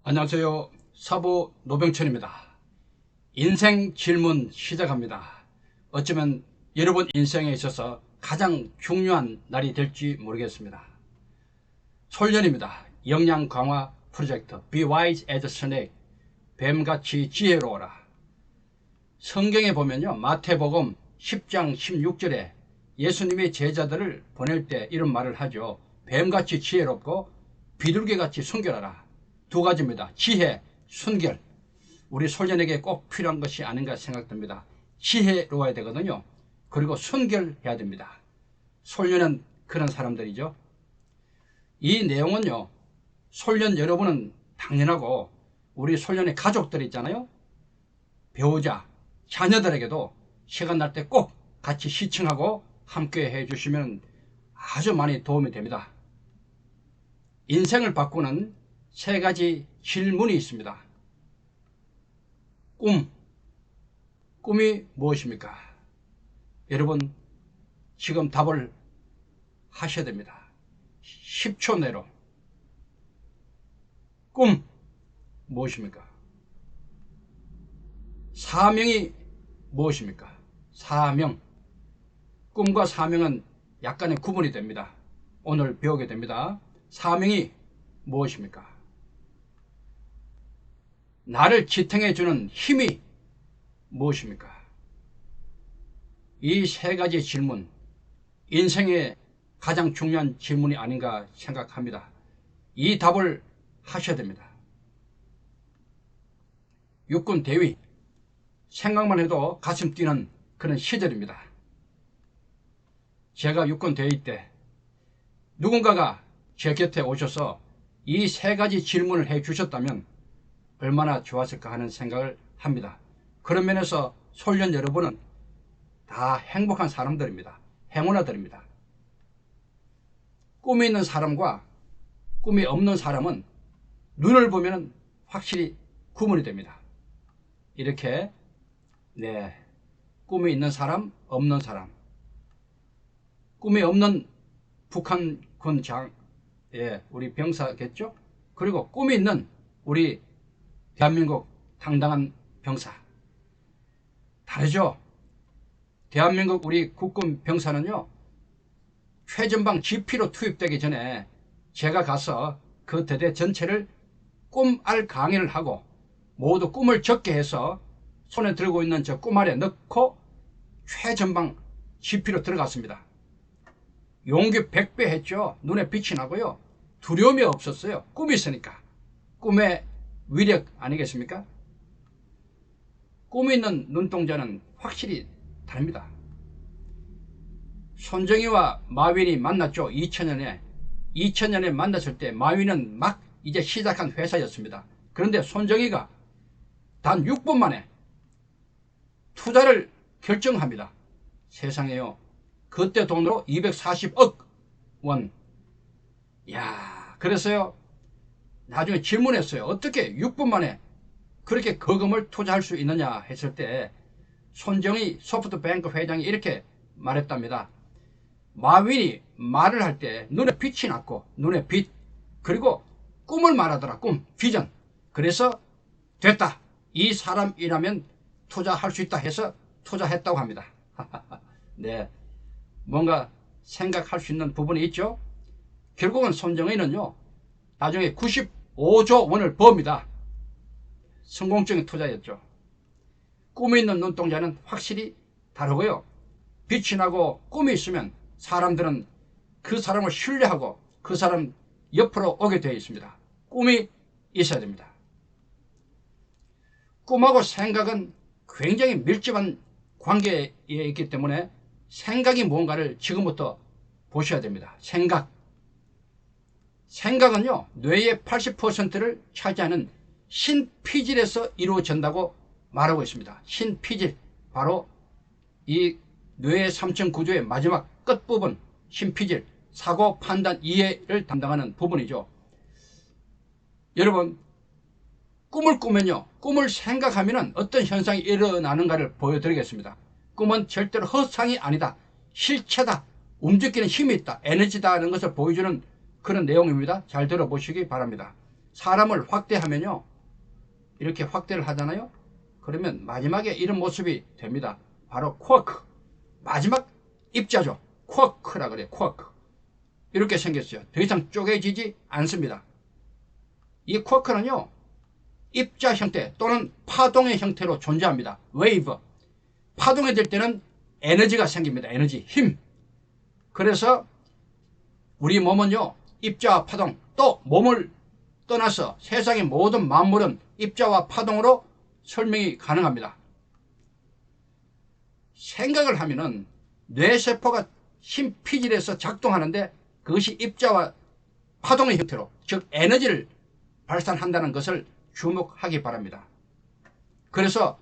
안녕하세요. 사부 노병철입니다. 인생 질문 시작합니다. 어쩌면 여러분 인생에 있어서 가장 중요한 날이 될지 모르겠습니다. 솔년입니다. 역량 강화 프로젝트 Be Wise as a Snake, 뱀같이 지혜로워라. 성경에 보면요, 마태복음 10장 16절에 예수님이 제자들을 보낼 때 이런 말을 하죠. 뱀같이 지혜롭고 비둘기같이 순결하라. 두 가지입니다. 지혜, 순결. 우리 솔년에게 꼭 필요한 것이 아닌가 생각됩니다. 지혜로워야 되거든요. 그리고 순결해야 됩니다. 솔년은 그런 사람들이죠. 이 내용은요, 솔년 여러분은 당연하고 우리 솔년의 가족들 있잖아요. 배우자, 자녀들에게도 시간 날 때 꼭 같이 시청하고 함께 해주시면 아주 많이 도움이 됩니다. 인생을 바꾸는 세 가지 질문이 있습니다. 꿈이 무엇입니까? 여러분 지금 답을 하셔야 됩니다. 10초 내로. 꿈 무엇입니까? 사명이 무엇입니까? 사명. 꿈과 사명은 약간의 구분이 됩니다. 오늘 배우게 됩니다. 사명이 무엇입니까? 나를 지탱해주는 힘이 무엇입니까? 이 세 가지 질문, 인생의 가장 중요한 질문이 아닌가 생각합니다. 이 답을 하셔야 됩니다. 육군 대위, 생각만 해도 가슴 뛰는 그런 시절입니다. 제가 육군 대위 때 누군가가 제 곁에 오셔서 이 세 가지 질문을 해 주셨다면 얼마나 좋았을까 하는 생각을 합니다. 그런 면에서 솔년 여러분은 다 행복한 사람들입니다. 행운아들입니다. 꿈이 있는 사람과 꿈이 없는 사람은 눈을 보면 확실히 구분이 됩니다. 이렇게 꿈이 있는 사람, 없는 사람. 꿈이 없는 북한군 우리 병사겠죠? 그리고 꿈이 있는 우리 대한민국 당당한 병사. 다르죠? 대한민국 우리 국군 병사는요, 최전방 GP로 투입되기 전에 제가 가서 그 대대 전체를 꿈알 강의를 하고 모두 꿈을 적게 해서 손에 들고 있는 저 꿈알에 넣고 최전방 GP로 들어갔습니다. 용기 100배 했죠. 눈에 빛이 나고요. 두려움이 없었어요. 꿈이 있으니까. 꿈의 위력 아니겠습니까? 꿈이 있는 눈동자는 확실히 다릅니다. 손정희와 마윈이 만났죠. 2000년에 만났을 때 마윈은 막 이제 시작한 회사였습니다. 그런데 손정희가 단 6분 만에 투자를 결정합니다. 세상에요. 그때 돈으로 240억 원. 그래서요, 나중에 질문했어요. 어떻게 6분 만에 그렇게 거금을 투자할 수 있느냐 했을 때 손정희 소프트뱅크 회장이 이렇게 말했답니다. 마윈이 말을 할 때 눈에 빛이 났고, 눈에 빛, 그리고 꿈을 말하더라. 꿈, 비전. 그래서 됐다. 이 사람이라면 투자할 수 있다 해서 투자했다고 합니다. 네, 뭔가 생각할 수 있는 부분이 있죠. 결국은 손정희는요, 나중에 95조 원을 법니다. 성공적인 투자였죠. 꿈이 있는 눈동자는 확실히 다르고요. 빛이 나고 꿈이 있으면 사람들은 그 사람을 신뢰하고 그 사람 옆으로 오게 되어 있습니다. 꿈이 있어야 됩니다. 꿈하고 생각은 굉장히 밀접한 관계에 있기 때문에 생각이 뭔가를 지금부터 보셔야 됩니다. 생각은요, 뇌의 80%를 차지하는 신피질에서 이루어진다고 말하고 있습니다. 신피질, 바로 이 뇌의 3층 구조의 마지막 끝부분, 신피질, 사고, 판단, 이해를 담당하는 부분이죠. 여러분, 꿈을 꾸면요, 꿈을 생각하면 어떤 현상이 일어나는가를 보여드리겠습니다. 꿈은 절대로 허상이 아니다. 실체다. 움직이는 힘이 있다. 에너지다는 것을 보여주는 그런 내용입니다. 잘 들어보시기 바랍니다. 사람을 확대하면요, 이렇게 확대를 하잖아요. 그러면 마지막에 이런 모습이 됩니다. 바로 쿼크, 마지막 입자죠. 쿼크라 그래요. 쿼크. 이렇게 생겼어요. 더 이상 쪼개지지 않습니다. 이 쿼크는요, 입자 형태 또는 파동의 형태로 존재합니다. 웨이브. 파동이 될 때는 에너지가 생깁니다. 에너지, 힘. 그래서 우리 몸은요, 입자와 파동, 또 몸을 떠나서 세상의 모든 만물은 입자와 파동으로 설명이 가능합니다. 생각을 하면은 뇌세포가 심피질해서 작동하는데 그것이 입자와 파동의 형태로, 즉 에너지를 발산한다는 것을 주목하기 바랍니다. 그래서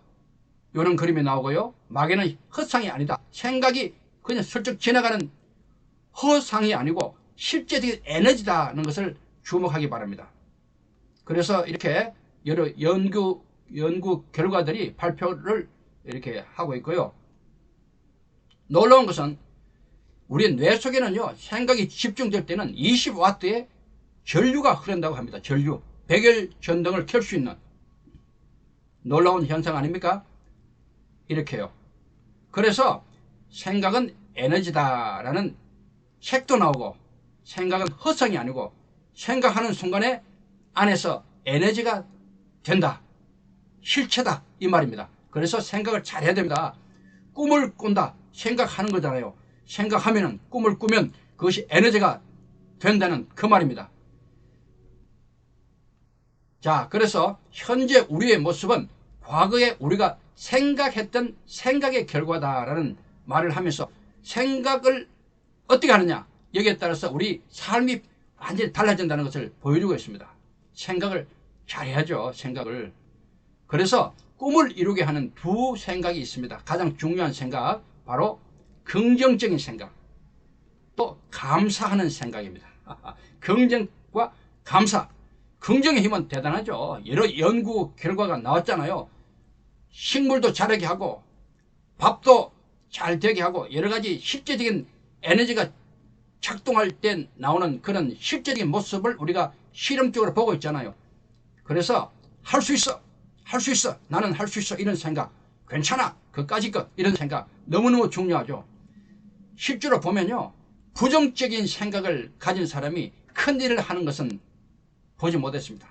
이런 그림이 나오고요. 마귀는 허상이 아니다. 생각이 그냥 슬쩍 지나가는 허상이 아니고 실제적인 에너지다는 것을 주목하기 바랍니다. 그래서 이렇게 여러 연구 결과들이 발표를 이렇게 하고 있고요. 놀라운 것은 우리 뇌 속에는요, 생각이 집중될 때는 20W의 전류가 흐른다고 합니다. 전류. 백열 전등을 켤 수 있는 놀라운 현상 아닙니까? 이렇게요. 그래서 생각은 에너지다라는 책도 나오고, 생각은 허상이 아니고 생각하는 순간에 안에서 에너지가 된다. 실체다. 이 말입니다. 그래서 생각을 잘 해야 됩니다. 꿈을 꾼다. 생각하는 거잖아요. 생각하면은, 꿈을 꾸면 그것이 에너지가 된다는 그 말입니다. 자, 그래서 현재 우리의 모습은 과거에 우리가 생각했던 생각의 결과다라는 말을 하면서, 생각을 어떻게 하느냐, 여기에 따라서 우리 삶이 완전히 달라진다는 것을 보여주고 있습니다. 생각을 잘해야죠. 생각을. 그래서 꿈을 이루게 하는 두 생각이 있습니다. 가장 중요한 생각, 바로 긍정적인 생각, 또 감사하는 생각입니다. 긍정과 감사. 긍정의 힘은 대단하죠. 여러 연구 결과가 나왔잖아요. 식물도 자라게 하고 밥도 잘 되게 하고 여러 가지 실제적인 에너지가 작동할 때 나오는 그런 실제적인 모습을 우리가 실험적으로 보고 있잖아요. 그래서 할 수 있어, 할 수 있어, 나는 할 수 있어, 이런 생각, 괜찮아, 그까짓 것, 이런 생각 너무너무 중요하죠. 실제로 보면요, 부정적인 생각을 가진 사람이 큰일을 하는 것은 보지 못했습니다.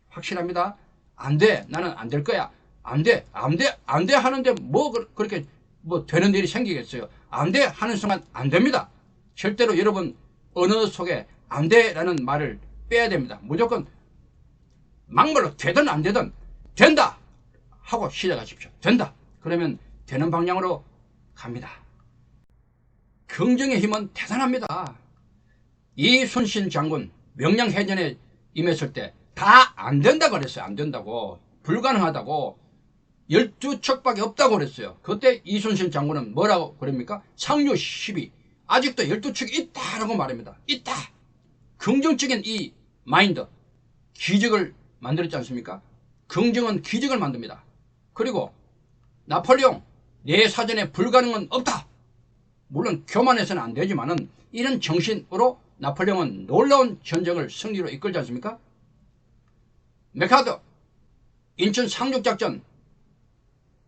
확실합니다. 안 돼, 나는 안 될 거야, 안 돼, 안 돼, 안 돼 하는데 뭐 그렇게 뭐 되는 일이 생기겠어요. 안 돼 하는 순간 안 됩니다. 절대로 여러분 언어 속에 안 돼라는 말을 빼야 됩니다. 무조건 막말로 되든 안 되든 된다 하고 시작하십시오. 된다. 그러면 되는 방향으로 갑니다. 긍정의 힘은 대단합니다. 이순신 장군 명량해전에 임했을 때 다 안 된다고 그랬어요. 안 된다고, 불가능하다고, 12척밖에 없다고 그랬어요. 그때 이순신 장군은 뭐라고 그럽니까? 상류 12, 아직도 12척이 있다라고 말합니다. 있다. 긍정적인 이 마인드, 기적을 만들었지 않습니까? 긍정은 기적을 만듭니다. 그리고 나폴레옹, 내 사전에 불가능은 없다. 물론 교만해서는 안 되지만은 이런 정신으로 나폴레옹은 놀라운 전쟁을 승리로 이끌지 않습니까? 메카더, 인천 상륙작전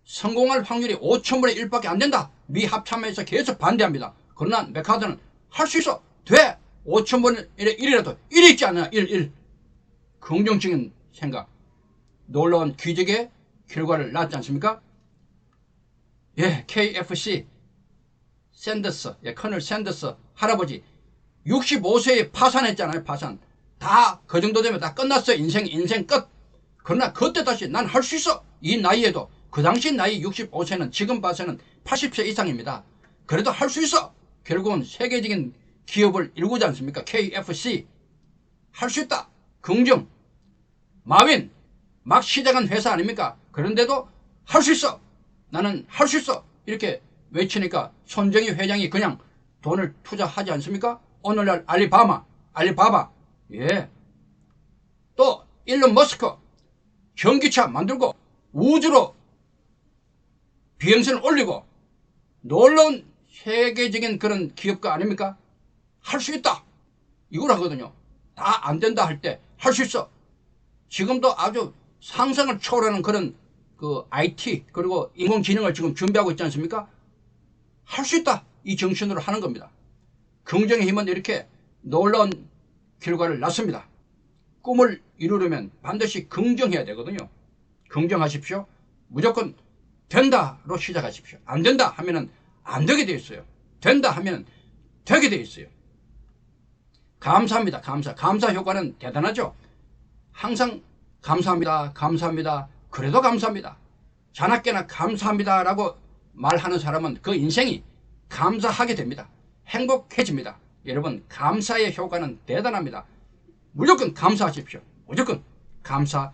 성공할 확률이 5,000분의 1밖에 안 된다. 미 합참에서 계속 반대합니다. 그러나 메카더는 할 수 있어, 돼, 5,000분의 1이라도 1이 있지 않나. 1. 긍정적인 생각, 놀라운 기적의 결과를 낳았지 않습니까? 예, KFC 샌더스, 예, 커널 샌더스 할아버지 65세에 파산했잖아요. 파산. 다 그 정도 되면 다 끝났어요. 인생 끝. 그러나 그때 다시 난 할 수 있어. 이 나이에도, 그 당시 나이 65세는 지금 봐서는 80세 이상입니다. 그래도 할 수 있어. 결국은 세계적인 기업을 이루지 않습니까? KFC. 할 수 있다. 긍정. 마윈. 막 시작한 회사 아닙니까? 그런데도 할 수 있어. 나는 할 수 있어. 이렇게 외치니까 손정희 회장이 그냥 돈을 투자하지 않습니까? 오늘날 알리바바. 예. 또 일론 머스크 전기차 만들고 우주로 비행선을 올리고 놀라운 세계적인 그런 기업가 아닙니까? 할 수 있다. 이걸 하거든요. 다 안 된다 할 때 할 수 있어. 지금도 아주 상상을 초월하는 그런 그 IT 그리고 인공지능을 지금 준비하고 있지 않습니까? 할 수 있다. 이 정신으로 하는 겁니다. 긍정의 힘은 이렇게 놀라운 결과를 낳습니다. 꿈을 이루려면 반드시 긍정해야 되거든요. 긍정하십시오. 무조건 된다로 시작하십시오. 안 된다 하면은 안 되게 돼 있어요. 된다 하면 되게 돼 있어요. 감사합니다. 감사 효과는 대단하죠. 항상 감사합니다. 감사합니다. 그래도 감사합니다. 자나깨나 감사합니다 라고 말하는 사람은 그 인생이 감사하게 됩니다. 행복해집니다. 여러분, 감사의 효과는 대단합니다. 무조건 감사하십시오. 무조건 감사.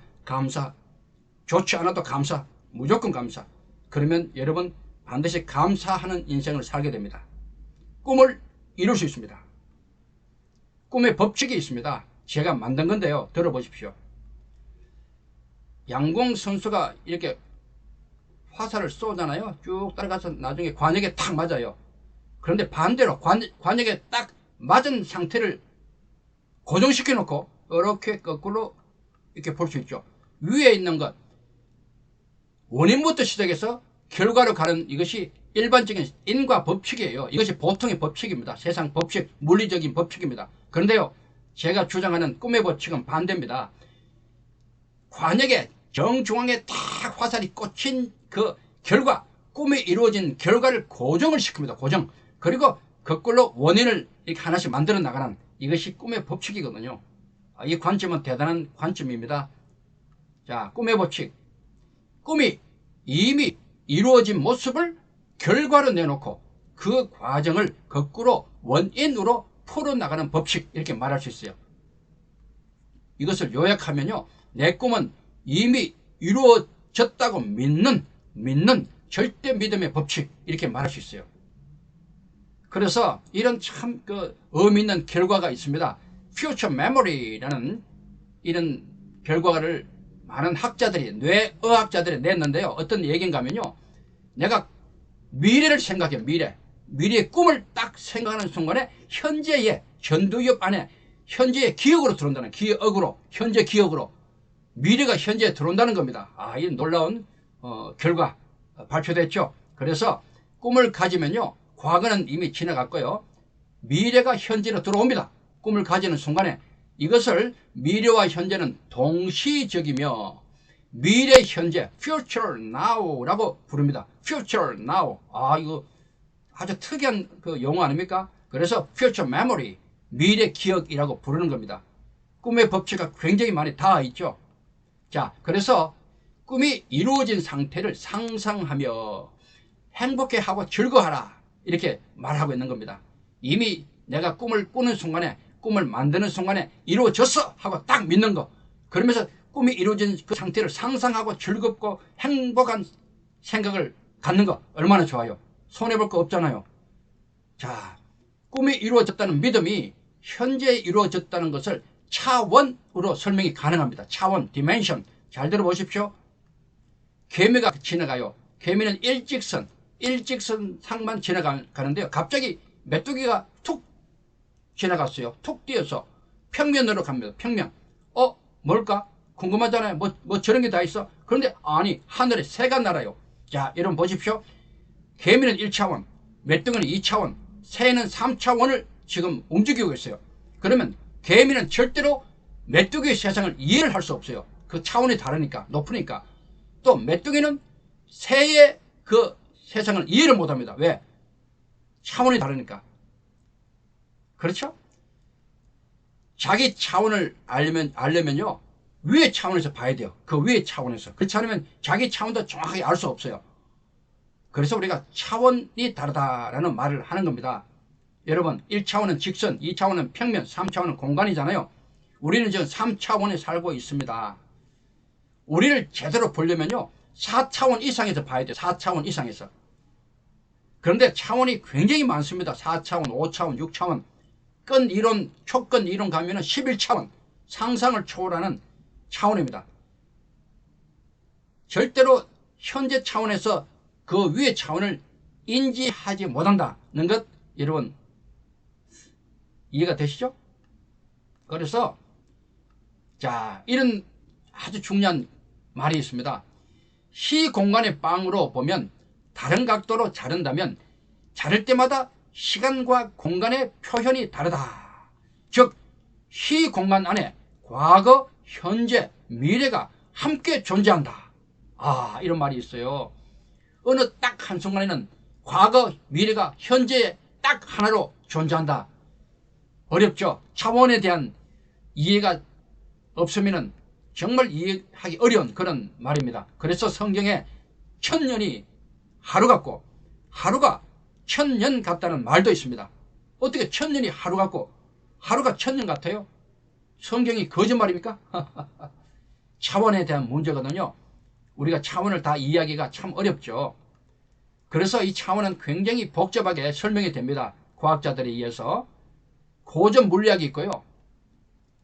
좋지 않아도 감사. 무조건 감사. 그러면 여러분 반드시 감사하는 인생을 살게 됩니다. 꿈을 이룰 수 있습니다. 꿈의 법칙이 있습니다. 제가 만든 건데요. 들어보십시오. 양궁 선수가 이렇게 화살을 쏘잖아요. 쭉 따라가서 나중에 관역에 탁 맞아요. 그런데 반대로 관역에 딱 맞은 상태를 고정시켜 놓고 이렇게 거꾸로 이렇게 볼 수 있죠. 위에 있는 것, 원인부터 시작해서 결과로 가는 이것이 일반적인 인과 법칙이에요. 이것이 보통의 법칙입니다. 세상 법칙, 물리적인 법칙입니다. 그런데요, 제가 주장하는 꿈의 법칙은 반대입니다. 관역에 정중앙에 딱 화살이 꽂힌 그 결과, 꿈이 이루어진 결과를 고정을 시킵니다. 고정. 그리고 거꾸로 원인을 이렇게 하나씩 만들어 나가는 이것이 꿈의 법칙이거든요. 이 관점은 대단한 관점입니다. 자, 꿈의 법칙. 꿈이 이미 이루어진 모습을 결과로 내놓고 그 과정을 거꾸로 원인으로 풀어나가는 법칙, 이렇게 말할 수 있어요. 이것을 요약하면요, 내 꿈은 이미 이루어졌다고 믿는 절대 믿음의 법칙, 이렇게 말할 수 있어요. 그래서 이런 참 의미 있는 결과가 있습니다. Future Memory라는 이런 결과를 많은 학자들이, 뇌의학자들이 냈는데요. 어떤 얘기인가 하면요, 내가 미래를 생각해. 미래의 꿈을 딱 생각하는 순간에 현재의 전두엽 안에 현재의 기억으로 들어온다는, 현재 기억으로 미래가 현재에 들어온다는 겁니다. 이 놀라운 결과 발표됐죠. 그래서 꿈을 가지면요, 과거는 이미 지나갔고요, 미래가 현재로 들어옵니다. 꿈을 가지는 순간에 이것을 미래와 현재는 동시적이며 미래 현재, future now라고 부릅니다. future now. 이거 아주 특이한 그 용어 아닙니까? 그래서 future memory, 미래 기억이라고 부르는 겁니다. 꿈의 법칙이 굉장히 많이 닿아 있죠. 자, 그래서 꿈이 이루어진 상태를 상상하며 행복해하고 즐거워하라, 이렇게 말하고 있는 겁니다. 이미 내가 꿈을 꾸는 순간에, 꿈을 만드는 순간에 이루어졌어 하고 딱 믿는 거. 그러면서 꿈이 이루어진 그 상태를 상상하고 즐겁고 행복한 생각을 갖는 거 얼마나 좋아요. 손해볼 거 없잖아요. 자, 꿈이 이루어졌다는 믿음이 현재 이루어졌다는 것을 차원으로 설명이 가능합니다. 차원, 디멘션. 잘 들어보십시오. 개미가 지나가요. 개미는 일직선상만 지나가는데요, 갑자기 메뚜기가 툭 지나갔어요. 툭 뛰어서 평면으로 갑니다. 평면. 뭘까? 궁금하잖아요. 뭐 저런 게 다 있어? 그런데 아니, 하늘에 새가 날아요. 자, 여러분 보십시오. 개미는 1차원, 메뚜기는 2차원, 새는 3차원을 지금 움직이고 있어요. 그러면 개미는 절대로 메뚜기의 세상을 이해를 할 수 없어요. 그 차원이 다르니까, 높으니까. 또 메뚜기는 새의 그 세상을 이해를 못합니다. 왜? 차원이 다르니까. 그렇죠? 자기 차원을 알려면요, 위의 차원에서 봐야 돼요. 그 위의 차원에서. 그렇지 않으면 자기 차원도 정확하게 알 수 없어요. 그래서 우리가 차원이 다르다라는 말을 하는 겁니다. 여러분, 1차원은 직선, 2차원은 평면, 3차원은 공간이잖아요. 우리는 지금 3차원에 살고 있습니다. 우리를 제대로 보려면요, 4차원 이상에서 봐야 돼요. 4차원 이상에서. 그런데 차원이 굉장히 많습니다. 4차원, 5차원, 6차원. 끈 이론, 촉근 이론 가면은 11차원. 상상을 초월하는 차원입니다. 절대로 현재 차원에서 그 위의 차원을 인지하지 못한다는 것, 여러분 이해가 되시죠? 그래서 자, 이런 아주 중요한 말이 있습니다. 시 공간의 빵으로 보면 다른 각도로 자른다면 자를 때마다 시간과 공간의 표현이 다르다. 즉, 시 공간 안에 과거, 현재, 미래가 함께 존재한다. 이런 말이 있어요. 어느 딱 한순간에는 과거, 미래가 현재에 딱 하나로 존재한다. 어렵죠? 차원에 대한 이해가 없으면 정말 이해하기 어려운 그런 말입니다. 그래서 성경에 천년이 하루 같고 하루가 천년 같다는 말도 있습니다. 어떻게 천년이 하루 같고 하루가 천년 같아요? 성경이 거짓말입니까? 차원에 대한 문제거든요. 우리가 차원을 다 이해하기가 참 어렵죠. 그래서 이 차원은 굉장히 복잡하게 설명이 됩니다. 과학자들에 의해서. 고전 물리학이 있고요.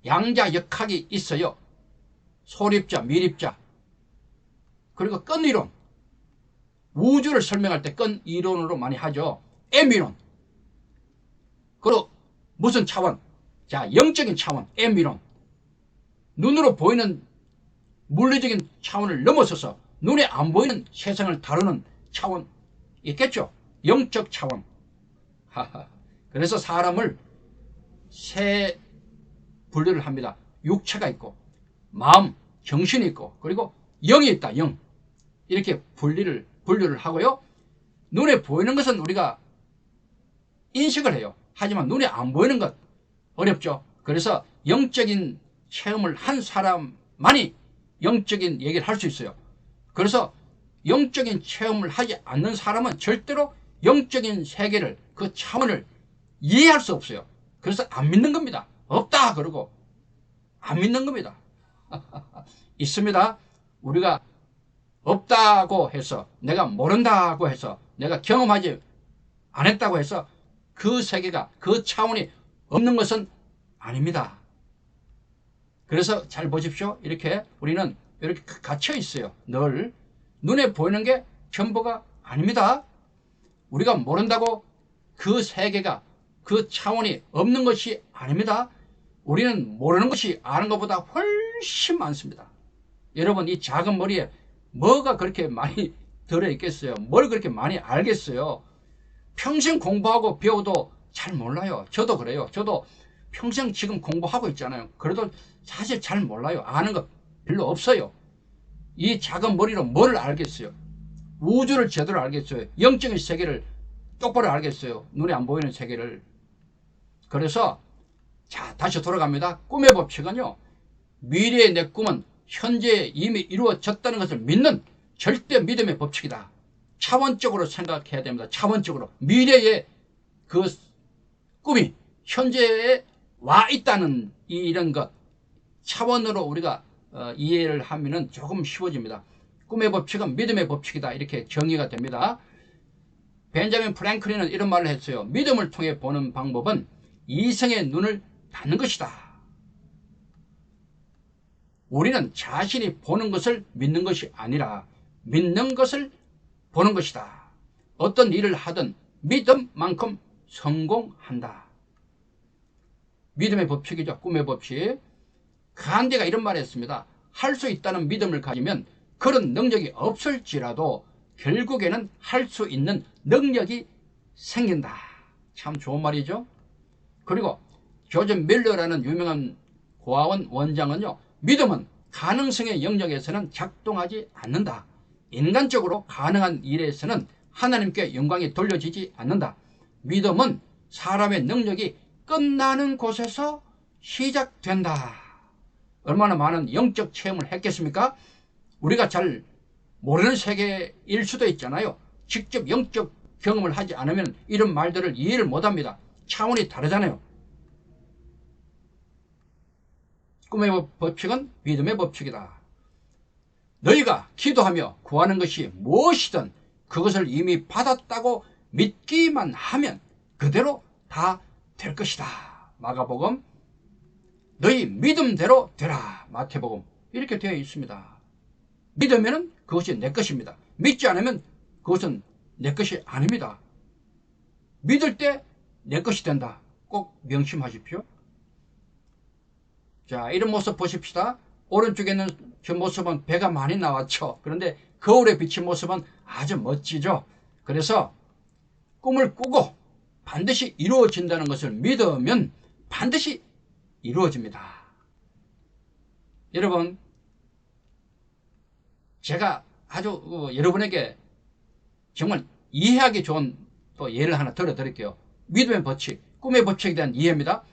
양자역학이 있어요. 소립자, 미립자. 그리고 끈이론. 우주를 설명할 때 끈이론으로 많이 하죠. M이론. 그리고 무슨 차원? 자, 영적인 차원, M이론. 눈으로 보이는 물리적인 차원을 넘어서서 눈에 안 보이는 세상을 다루는 차원 있겠죠. 영적 차원. 그래서 사람을 세 분류를 합니다. 육체가 있고 마음, 정신이 있고 그리고 영이 있다. 영. 이렇게 분류를 하고요. 눈에 보이는 것은 우리가 인식을 해요. 하지만 눈에 안 보이는 것 어렵죠. 그래서 영적인 체험을 한 사람만이 영적인 얘기를 할 수 있어요. 그래서 영적인 체험을 하지 않는 사람은 절대로 영적인 세계를, 그 차원을 이해할 수 없어요. 그래서 안 믿는 겁니다. 없다 그러고 안 믿는 겁니다. 있습니다. 우리가 없다고 해서, 내가 모른다고 해서, 내가 경험하지 않았다고 해서 그 세계가, 그 차원이 없는 것은 아닙니다. 그래서 잘 보십시오. 이렇게 우리는 이렇게 갇혀 있어요. 늘 눈에 보이는 게 전부가 아닙니다. 우리가 모른다고 그 세계가, 그 차원이 없는 것이 아닙니다. 우리는 모르는 것이 아는 것보다 훨씬 많습니다. 여러분, 이 작은 머리에 뭐가 그렇게 많이 들어있겠어요? 뭘 그렇게 많이 알겠어요? 평생 공부하고 배워도 잘 몰라요. 저도 그래요. 저도 평생 지금 공부하고 있잖아요. 그래도 사실 잘 몰라요. 아는 것 별로 없어요. 이 작은 머리로 뭘 알겠어요? 우주를 제대로 알겠어요? 영적인 세계를 똑바로 알겠어요? 눈에 안 보이는 세계를. 그래서 자, 다시 돌아갑니다. 꿈의 법칙은요, 미래의 내 꿈은 현재에 이미 이루어졌다는 것을 믿는 절대 믿음의 법칙이다. 차원적으로 생각해야 됩니다. 차원적으로. 미래의 그 꿈이 현재에 와 있다는 이런 것, 차원으로 우리가 이해를 하면 조금 쉬워집니다. 꿈의 법칙은 믿음의 법칙이다. 이렇게 정의가 됩니다. 벤자민 프랭클린은 이런 말을 했어요. 믿음을 통해 보는 방법은 이성의 눈을 닫는 것이다. 우리는 자신이 보는 것을 믿는 것이 아니라 믿는 것을 보는 것이다. 어떤 일을 하든 믿음만큼 성공한다. 믿음의 법칙이죠. 꿈의 법칙. 간디가 이런 말을 했습니다. 할 수 있다는 믿음을 가지면 그런 능력이 없을지라도 결국에는 할 수 있는 능력이 생긴다. 참 좋은 말이죠. 그리고 조전 밀러라는 유명한 고아원 원장은요, 믿음은 가능성의 영역에서는 작동하지 않는다. 인간적으로 가능한 일에서는 하나님께 영광이 돌려지지 않는다. 믿음은 사람의 능력이 끝나는 곳에서 시작된다. 얼마나 많은 영적 체험을 했겠습니까? 우리가 잘 모르는 세계일 수도 있잖아요. 직접 영적 경험을 하지 않으면 이런 말들을 이해를 못합니다. 차원이 다르잖아요. 꿈의 법칙은 믿음의 법칙이다. 너희가 기도하며 구하는 것이 무엇이든 그것을 이미 받았다고 믿기만 하면 그대로 다 될 것이다. 마가복음. 너희 믿음대로 되라. 마태복음. 이렇게 되어 있습니다. 믿으면 그것이 내 것입니다. 믿지 않으면 그것은 내 것이 아닙니다. 믿을 때 내 것이 된다. 꼭 명심하십시오. 자, 이런 모습 보십시다. 오른쪽에는 저 모습은 배가 많이 나왔죠. 그런데 거울에 비친 모습은 아주 멋지죠. 그래서 꿈을 꾸고 반드시 이루어진다는 것을 믿으면 반드시 이루어집니다. 여러분, 제가 아주 여러분에게 정말 이해하기 좋은 또 예를 하나 들어드릴게요. 믿음의 법칙, 꿈의 법칙에 대한 이해입니다.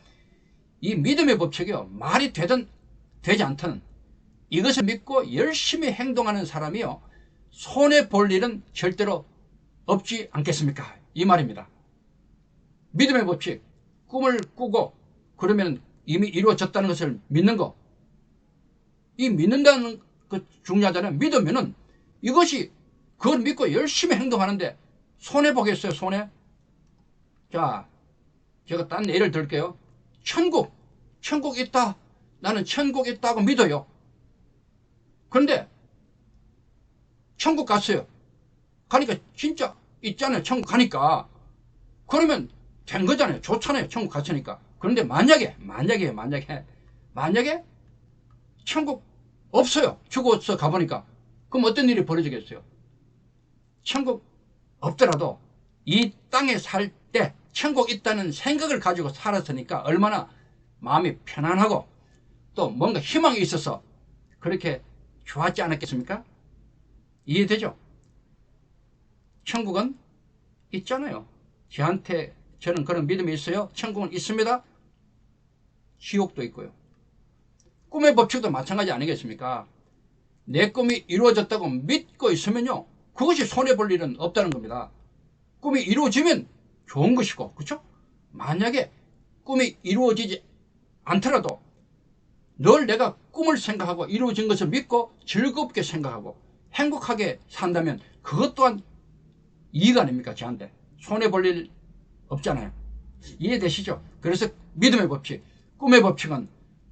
이 믿음의 법칙이요, 말이 되든 되지 않든 이것을 믿고 열심히 행동하는 사람이요, 손해볼 일은 절대로 없지 않겠습니까? 이 말입니다. 믿음의 법칙, 꿈을 꾸고 그러면 이미 이루어졌다는 것을 믿는 거, 이 믿는다는 그 중요하잖아요. 믿으면은 이것이 그걸 믿고 열심히 행동하는데 손해보겠어요? 손해? 자, 제가 딴 예를 들게요. 천국 있다, 나는 천국 있다고 믿어요. 그런데 천국 갔어요. 가니까 진짜 있잖아요. 천국 가니까. 그러면 된 거잖아요. 좋잖아요. 천국 갔으니까. 그런데 만약에 천국 없어요. 죽어서 가보니까. 그럼 어떤 일이 벌어지겠어요? 천국 없더라도 이 땅에 살 때 천국 있다는 생각을 가지고 살았으니까 얼마나 마음이 편안하고 또 뭔가 희망이 있어서 그렇게 좋았지 않았겠습니까? 이해되죠? 천국은 있잖아요. 저는 그런 믿음이 있어요. 천국은 있습니다. 지옥도 있고요. 꿈의 법칙도 마찬가지 아니겠습니까? 내 꿈이 이루어졌다고 믿고 있으면요, 그것이 손해볼 일은 없다는 겁니다. 꿈이 이루어지면 좋은 것이고, 그렇죠? 만약에 꿈이 이루어지지 않더라도 늘 내가 꿈을 생각하고 이루어진 것을 믿고 즐겁게 생각하고 행복하게 산다면 그것 또한 이익 아닙니까? 저한테 손해볼 일 없잖아요. 이해되시죠? 그래서 믿음의 법칙, 꿈의 법칙은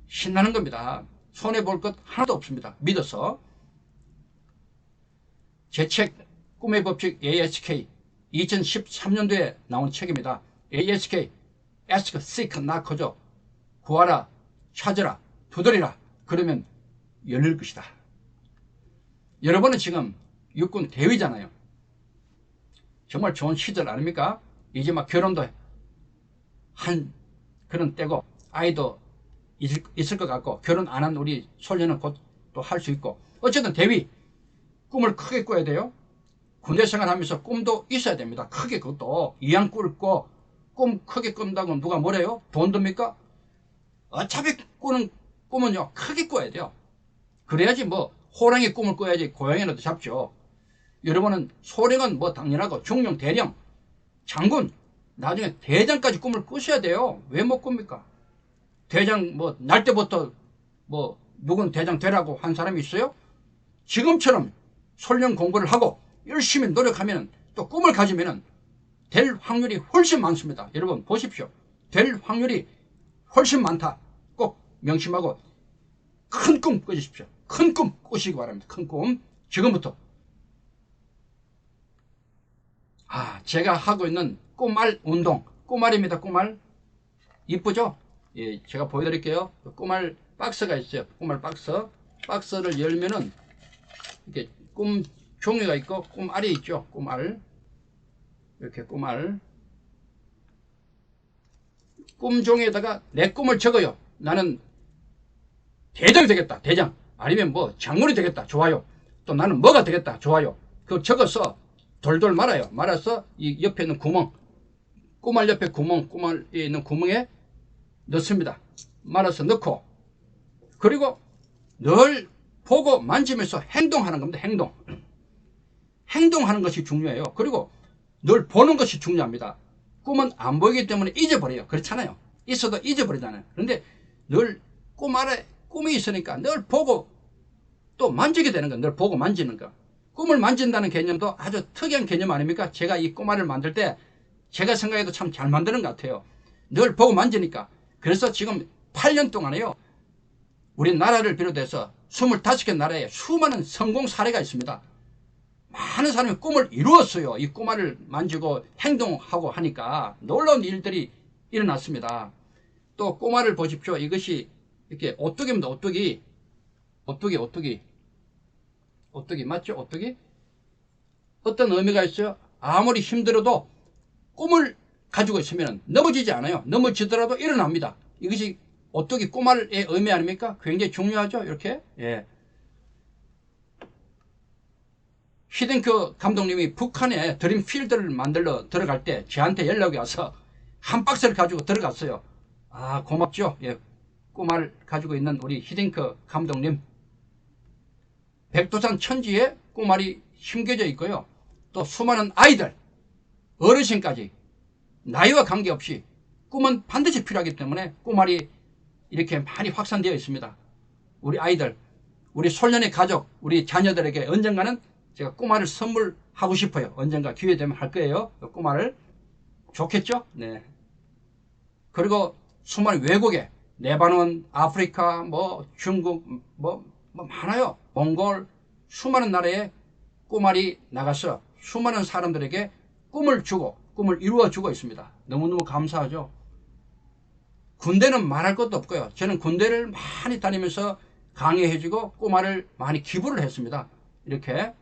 신나는 겁니다. 손해볼 것 하나도 없습니다. 믿어서. 제 책 꿈의 법칙 ASK 2013년도에 나온 책입니다. ASK Ask, Seek, Knock죠. 구하라, 찾으라, 두드리라. 그러면 열릴 것이다. 여러분은 지금 육군 대위잖아요. 정말 좋은 시절 아닙니까? 이제 막 결혼도 한 그런 때고 아이도 있을 것 같고 결혼 안 한 우리 손녀는 곧 또 할 수 있고, 어쨌든 대위 꿈을 크게 꿔야 돼요. 군대 생활하면서 꿈도 있어야 됩니다. 크게. 그것도 이왕 꿀고 꿈 크게 꾼다고 누가 뭐래요? 돈 듭니까? 어차피 꾸는 꿈은요 크게 꿔야 돼요. 그래야지 뭐 호랑이 꿈을 꿔야지 고양이라도 잡죠. 여러분은 소령은 뭐 당연하고 중령, 대령, 장군, 나중에 대장까지 꿈을 꾸셔야 돼요. 왜 못 꿉니까? 대장 뭐 날 때부터 뭐 누군 대장 되라고 한 사람이 있어요? 지금처럼 솔령 공부를 하고 열심히 노력하면 또 꿈을 가지면 될 확률이 훨씬 많습니다. 여러분 보십시오. 될 확률이 훨씬 많다. 꼭 명심하고 큰 꿈 꾸십시오. 큰 꿈 꾸시기 바랍니다. 큰 꿈. 지금부터. 제가 하고 있는 꿈알 운동. 꿈알입니다. 꿈알. 이쁘죠? 예, 제가 보여드릴게요. 꿈알 박스가 있어요. 꿈알 박스. 박스를 열면은 이렇게 꿈 종이가 있고 꿈알이 있죠. 꿈알. 이렇게 꿈알. 꿈종이에다가 내 꿈을 적어요. 나는 대장이 되겠다. 대장. 아니면 뭐 장군이 되겠다. 좋아요. 또 나는 뭐가 되겠다. 좋아요. 그거 적어서 돌돌 말아요. 말아서 이 옆에 있는 구멍, 꿈알 옆에 구멍, 꿈알에 있는 구멍에 넣습니다. 말아서 넣고, 그리고 늘 보고 만지면서 행동하는 겁니다. 행동하는 것이 중요해요. 그리고 늘 보는 것이 중요합니다. 꿈은 안 보이기 때문에 잊어버려요. 그렇잖아요. 있어도 잊어버리잖아요. 그런데 늘 꿈이 있으니까 늘 보고 또 만지게 되는 거예요. 늘 보고 만지는 거. 꿈을 만진다는 개념도 아주 특이한 개념 아닙니까? 제가 이 꿈알을 만들 때 제가 생각해도 참 잘 만드는 것 같아요. 늘 보고 만지니까. 그래서 지금 8년 동안에요, 우리나라를 비롯해서 25개 나라에 수많은 성공 사례가 있습니다. 많은 사람이 꿈을 이루었어요. 이 꿈알을 만지고 행동하고 하니까 놀라운 일들이 일어났습니다. 또 꿈알을 보십시오. 이것이 이렇게 오뚜기입니다. 오뚜기. 오뚜기 맞죠? 오뚜기? 어떤 의미가 있어요? 아무리 힘들어도 꿈을 가지고 있으면 넘어지지 않아요. 넘어지더라도 일어납니다. 이것이 오뚜기 꼬마의 의미 아닙니까? 굉장히 중요하죠. 이렇게. 예. 히딩크 감독님이 북한에 드림필드를 만들러 들어갈 때 저한테 연락이 와서 한 박스를 가지고 들어갔어요. 아, 고맙죠. 예. 꼬마를 가지고 있는 우리 히딩크 감독님. 백두산 천지에 꼬말이 심겨져 있고요. 또 수많은 아이들, 어르신까지 나이와 관계없이 꿈은 반드시 필요하기 때문에 꼬말이 이렇게 많이 확산되어 있습니다. 우리 아이들, 우리 소년의 가족, 우리 자녀들에게 언젠가는 제가 꼬마를 선물하고 싶어요. 언젠가 기회 되면 할 거예요. 꼬마를. 좋겠죠? 네. 그리고 수많은 외국에 레바논, 아프리카, 중국, 많아요. 몽골, 수많은 나라에 꼬말이 나가서 수많은 사람들에게 꿈을 주고 꿈을 이루어주고 있습니다. 너무너무 감사하죠. 군대는 말할 것도 없고요. 저는 군대를 많이 다니면서 강의해주고 꼬마를 많이 기부를 했습니다. 이렇게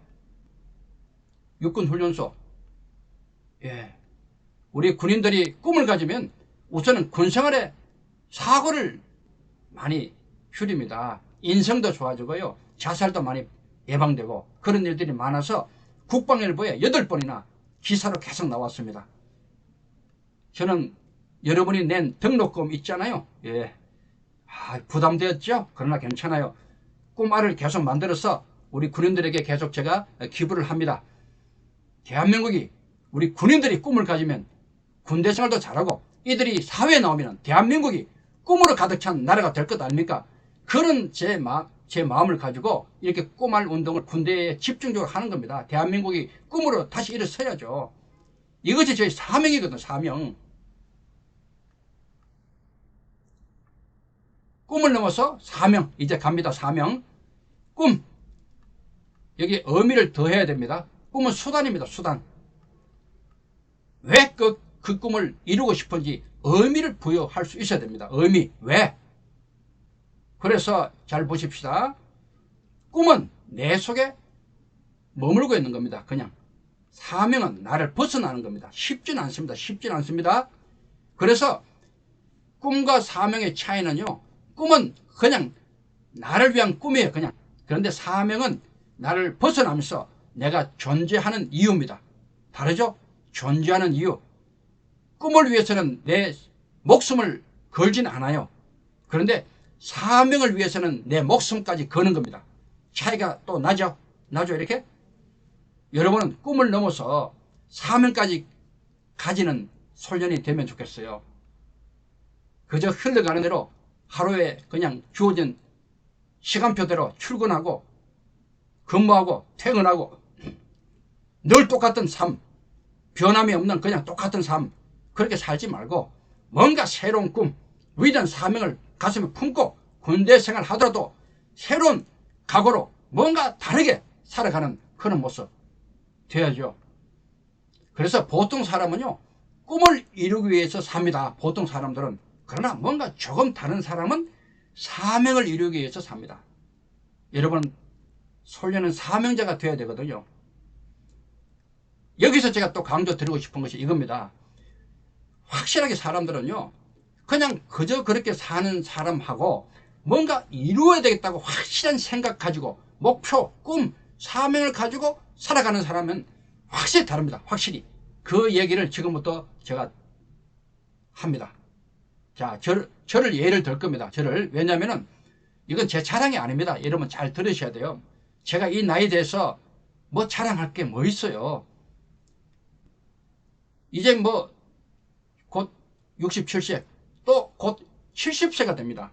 육군훈련소. 예. 우리 군인들이 꿈을 가지면 우선은 군생활에 사고를 많이 줄입니다. 인성도 좋아지고요. 자살도 많이 예방되고 그런 일들이 많아서 국방일보에 8번이나 기사로 계속 나왔습니다. 저는 여러분이 낸 등록금 있잖아요. 예. 부담되었죠? 그러나 괜찮아요. 꿈알을 계속 만들어서 우리 군인들에게 계속 제가 기부를 합니다. 대한민국이 우리 군인들이 꿈을 가지면 군대 생활도 잘하고 이들이 사회에 나오면 대한민국이 꿈으로 가득 찬 나라가 될 것 아닙니까? 그런 제 마음을 가지고 이렇게 꿈알 운동을 군대에 집중적으로 하는 겁니다. 대한민국이 꿈으로 다시 일어서야죠. 이것이 저희 사명이거든요. 사명. 꿈을 넘어서 사명. 이제 갑니다. 사명. 꿈. 여기 의미를 더해야 됩니다. 꿈은 수단입니다. 수단. 왜 그 꿈을 이루고 싶은지 의미를 부여할 수 있어야 됩니다. 의미. 왜? 그래서 잘 보십시다. 꿈은 내 속에 머물고 있는 겁니다. 그냥. 사명은 나를 벗어나는 겁니다. 쉽지는 않습니다. 쉽지는 않습니다. 그래서 꿈과 사명의 차이는요. 꿈은 그냥 나를 위한 꿈이에요. 그냥. 그런데 사명은 나를 벗어나면서 내가 존재하는 이유입니다. 다르죠? 존재하는 이유. 꿈을 위해서는 내 목숨을 걸진 않아요. 그런데 사명을 위해서는 내 목숨까지 거는 겁니다. 차이가 또 나죠? 나죠? 이렇게? 여러분은 꿈을 넘어서 사명까지 가지는 소년이 되면 좋겠어요. 그저 흘러가는 대로 하루에 그냥 주어진 시간표대로 출근하고 근무하고 퇴근하고 늘 똑같은 삶, 변함이 없는 그냥 똑같은 삶, 그렇게 살지 말고 뭔가 새로운 꿈, 위대한 사명을 가슴에 품고 군대 생활 하더라도 새로운 각오로 뭔가 다르게 살아가는 그런 모습 돼야죠. 그래서 보통 사람은요, 꿈을 이루기 위해서 삽니다. 보통 사람들은. 그러나 뭔가 조금 다른 사람은 사명을 이루기 위해서 삽니다. 여러분, 소년은 사명자가 되어야 되거든요. 여기서 제가 또 강조드리고 싶은 것이 이겁니다. 확실하게 사람들은요, 그냥 그저 그렇게 사는 사람하고 뭔가 이루어야 되겠다고 확실한 생각 가지고 목표, 꿈, 사명을 가지고 살아가는 사람은 확실히 다릅니다. 확실히. 그 얘기를 지금부터 제가 합니다. 자, 저를 예를 들 겁니다. 왜냐면은 이건 제 자랑이 아닙니다. 여러분 잘 들으셔야 돼요. 제가 이 나이 돼서 뭐 자랑할 게 뭐 있어요. 이제 곧 67세, 또 곧 70세가 됩니다.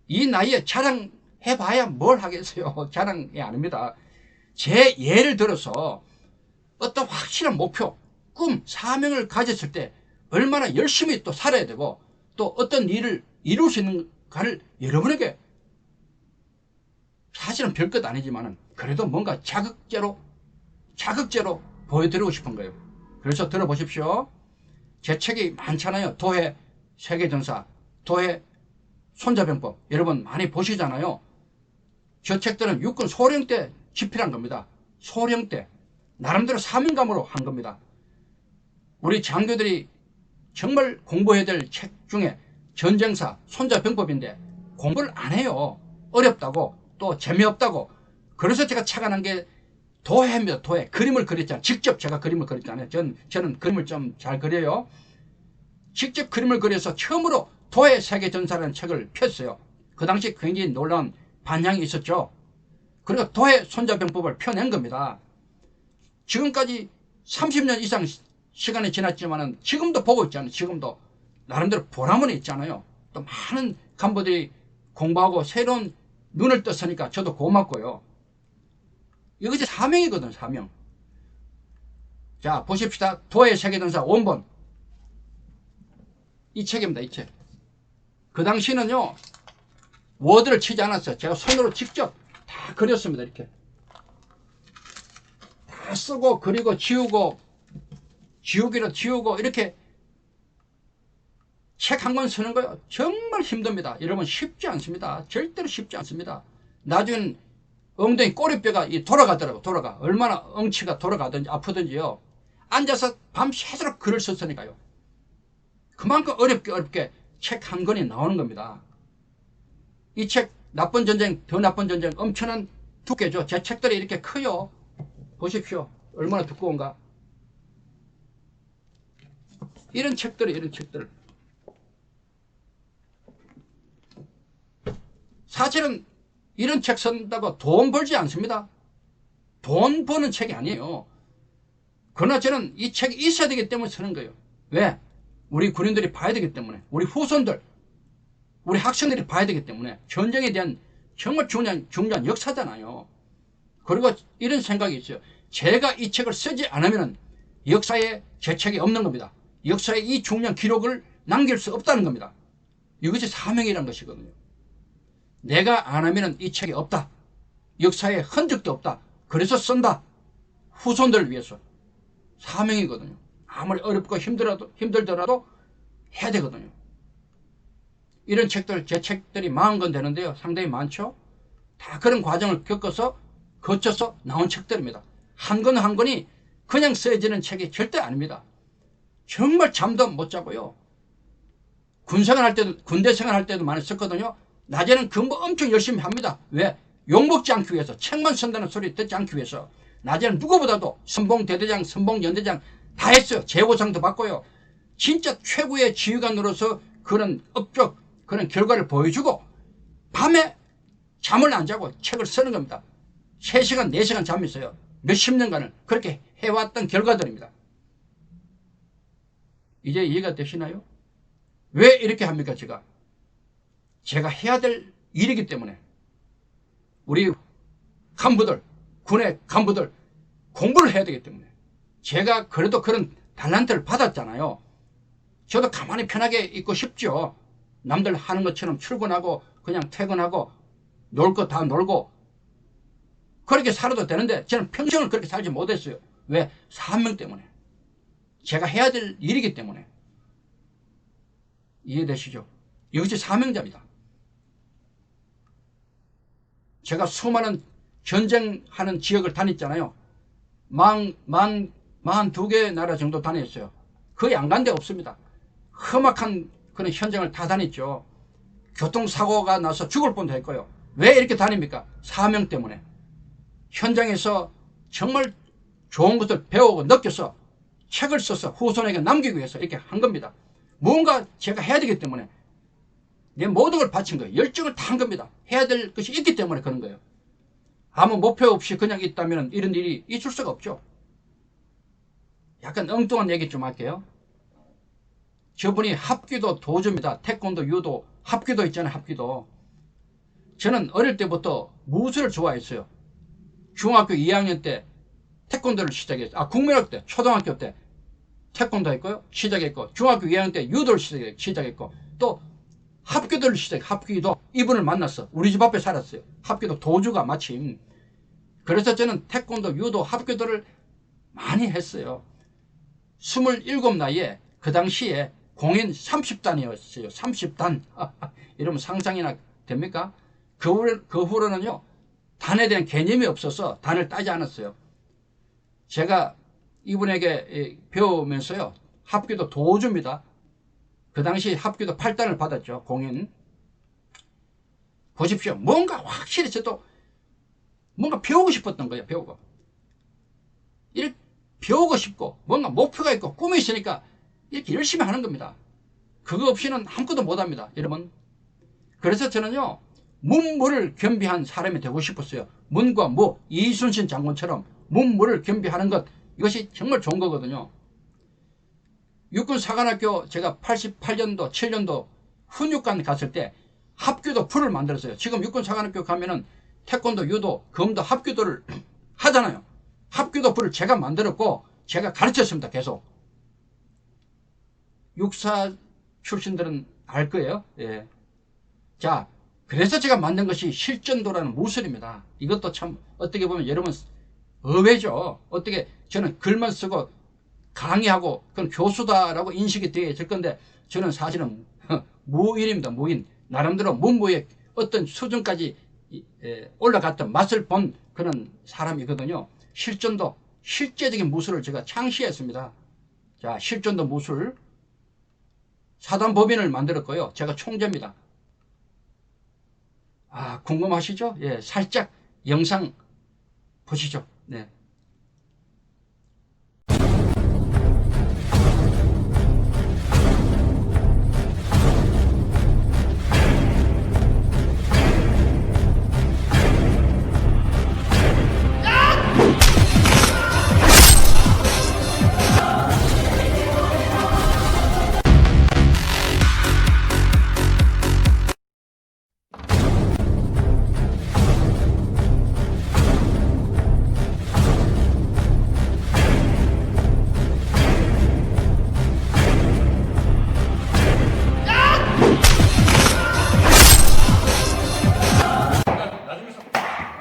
이 나이에 자랑해봐야 뭘 하겠어요. 자랑이 아닙니다. 제 예를 들어서 어떤 확실한 목표, 꿈, 사명을 가졌을 때 얼마나 열심히 또 살아야 되고 또 어떤 일을 이룰 수 있는가를 여러분에게 사실은 별것 아니지만 그래도 뭔가 자극제로 보여드리고 싶은 거예요. 그래서 들어보십시오. 제 책이 많잖아요. 도해 세계전사, 도해 손자병법. 여러분 많이 보시잖아요. 저 책들은 육군 소령 때 집필한 겁니다. 소령 때 나름대로 사명감으로 한 겁니다. 우리 장교들이 정말 공부해야 될 책 중에 전쟁사, 손자병법인데 공부를 안 해요. 어렵다고, 또 재미없다고. 그래서 제가 착안한 게 도해입니다. 도해. 그림을 그렸잖아요. 직접 제가 그림을 그렸잖아요. 저는 그림을 좀 잘 그려요. 직접 그림을 그려서 처음으로 도해 세계전사라는 책을 폈어요. 그 당시 굉장히 놀라운 반향이 있었죠. 그리고 도해 손자병법을 펴낸 겁니다. 지금까지 30년 이상 시간이 지났지만은 지금도 보고 있잖아요. 지금도 나름대로 보람은 있잖아요. 또 많은 간부들이 공부하고 새로운 눈을 떴으니까 저도 고맙고요. 이것이 사명이거든, 사명. 자, 보십시다. 도해 세계전사 원본. 이 책입니다, 이 책. 그 당시는요, 워드를 치지 않았어요. 제가 손으로 직접 다 그렸습니다, 이렇게. 다 쓰고, 그리고 지우고, 지우기로 지우고, 이렇게 책 한 권 쓰는 거요. 정말 힘듭니다. 여러분, 쉽지 않습니다. 절대로 쉽지 않습니다. 나중엔 엉덩이 꼬리뼈가 돌아가더라고, 돌아가. 얼마나 엉치가 돌아가든지 아프든지요. 앉아서 밤새도록 글을 썼으니까요. 그만큼 어렵게 책 한 권이 나오는 겁니다. 이 책, 나쁜 전쟁, 더 나쁜 전쟁, 엄청난 두께죠. 제 책들이 이렇게 커요. 보십시오. 얼마나 두꺼운가. 이런 책들. 사실은 이런 책 쓴다고 돈 벌지 않습니다. 돈 버는 책이 아니에요. 그러나 저는 이 책이 있어야 되기 때문에 쓰는 거예요. 왜? 우리 군인들이 봐야 되기 때문에, 우리 후손들, 우리 학생들이 봐야 되기 때문에. 전쟁에 대한 정말 중요한 역사잖아요. 그리고 이런 생각이 있어요. 제가 이 책을 쓰지 않으면 역사에 제 책이 없는 겁니다. 역사에 이 중요한 기록을 남길 수 없다는 겁니다. 이것이 사명이라는 것이거든요. 내가 안 하면 이 책이 없다. 역사에 흔적도 없다. 그래서 쓴다. 후손들을 위해서. 사명이거든요. 아무리 어렵고 힘들더라도 해야 되거든요. 이런 책들, 제 책들이 40권 되는데요. 상당히 많죠. 다 그런 과정을 거쳐서 나온 책들입니다. 한 권 한 권이 그냥 써지는 책이 절대 아닙니다. 정말 잠도 못 자고요. 군대 생활할 때도 많이 썼거든요. 낮에는 근무 엄청 열심히 합니다. 왜? 욕먹지 않기 위해서, 책만 쓴다는 소리 듣지 않기 위해서. 낮에는 누구보다도 선봉대대장, 선봉연대장 다 했어요. 재호상도 받고요. 진짜 최고의 지휘관으로서 그런 업적, 그런 결과를 보여주고, 밤에 잠을 안 자고 책을 쓰는 겁니다. 3시간, 4시간 잠이 있어요. 몇십 년간을 그렇게 해왔던 결과들입니다. 이제 이해가 되시나요? 왜 이렇게 합니까, 제가 해야 될 일이기 때문에. 우리 간부들, 군의 간부들 공부를 해야 되기 때문에. 제가 그래도 그런 달란트를 받았잖아요. 저도 가만히 편하게 있고 싶죠. 남들 하는 것처럼 출근하고 그냥 퇴근하고 놀 거 다 놀고 그렇게 살아도 되는데 저는 평생을 그렇게 살지 못했어요. 왜? 사명 때문에. 제가 해야 될 일이기 때문에. 이해되시죠? 이것이 사명자입니다. 제가 수많은 전쟁하는 지역을 다녔잖아요. 42개 나라 정도 다녔어요. 거의 안 간 데 없습니다. 험악한 그런 현장을 다 다녔죠. 교통사고가 나서 죽을 뻔도 했고요. 왜 이렇게 다닙니까? 사명 때문에. 현장에서 정말 좋은 것을 배우고 느껴서 책을 써서 후손에게 남기기 위해서 이렇게 한 겁니다. 뭔가 제가 해야 되기 때문에 내 모든 걸 바친 거예요. 열정을 다 한 겁니다. 해야 될 것이 있기 때문에 그런 거예요. 아무 목표 없이 그냥 있다면 이런 일이 있을 수가 없죠. 약간 엉뚱한 얘기 좀 할게요. 저분이 합기도 도주입니다. 태권도, 유도, 합기도 있잖아요. 합기도. 저는 어릴 때부터 무술을 좋아했어요. 중학교 2학년 때 태권도를 시작했어요. 국민학교 때, 초등학교 때 태권도 했고요. 시작했고, 중학교 2학년 때 유도를 시작했고, 또 합기도를 합기도 이분을 만났어. 우리 집 앞에 살았어요. 합기도 도주가 마침. 그래서 저는 태권도, 유도, 합기도를 많이 했어요. 27 나이에 그 당시에 공인 30단이었어요. 30단. 이러면 상상이나 됩니까? 그 후로는요, 단에 대한 개념이 없어서 단을 따지 않았어요. 제가 이분에게 배우면서요, 합기도 도주입니다. 그 당시 합기도 8단을 받았죠. 공인. 보십시오. 뭔가 확실히 저도 뭔가 배우고 싶었던 거예요. 배우고. 이렇게 배우고 싶고 뭔가 목표가 있고 꿈이 있으니까 이렇게 열심히 하는 겁니다. 그거 없이는 아무것도 못합니다. 여러분. 그래서 저는요, 문무를 겸비한 사람이 되고 싶었어요. 문과 무, 이순신 장군처럼 문무를 겸비하는 것, 이것이 정말 좋은 거거든요. 육군사관학교 제가 88년도 7년도 훈육관 갔을 때 합교도 풀을 만들었어요. 지금 육군사관학교 가면은 태권도, 유도, 검도 합교도를 하잖아요. 합교도 풀을 제가 만들었고 제가 가르쳤습니다. 계속. 육사 출신들은 알 거예요. 예. 자, 그래서 제가 만든 것이 실전도라는 무술입니다. 이것도 참 어떻게 보면 여러분 의외죠. 어떻게 저는 글만 쓰고 강의하고 그건 교수다라고 인식이 되어 있을 건데, 저는 사실은 무인입니다. 무인. 나름대로 문무의 어떤 수준까지 올라갔던 맛을 본 그런 사람이거든요. 실전도, 실제적인 무술을 제가 창시했습니다. 자, 실전도 무술 사단법인을 만들었고요. 제가 총재입니다. 아, 궁금하시죠? 예, 살짝 영상 보시죠. 네.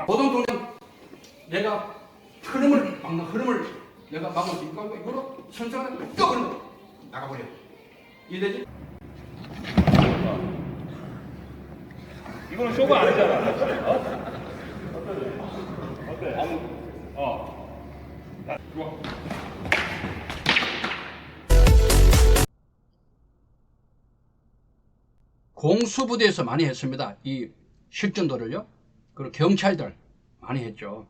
보통 동작 내가 흐름을 내가 막을 수 있고, 이거로 천천히 떠버려 나가버려. 이해되지? 이거는 쇼가 아니잖아. 어때? 좋아. 공수부대에서 많이 했습니다. 이 실전도를요. 그리고 경찰들 많이 했죠.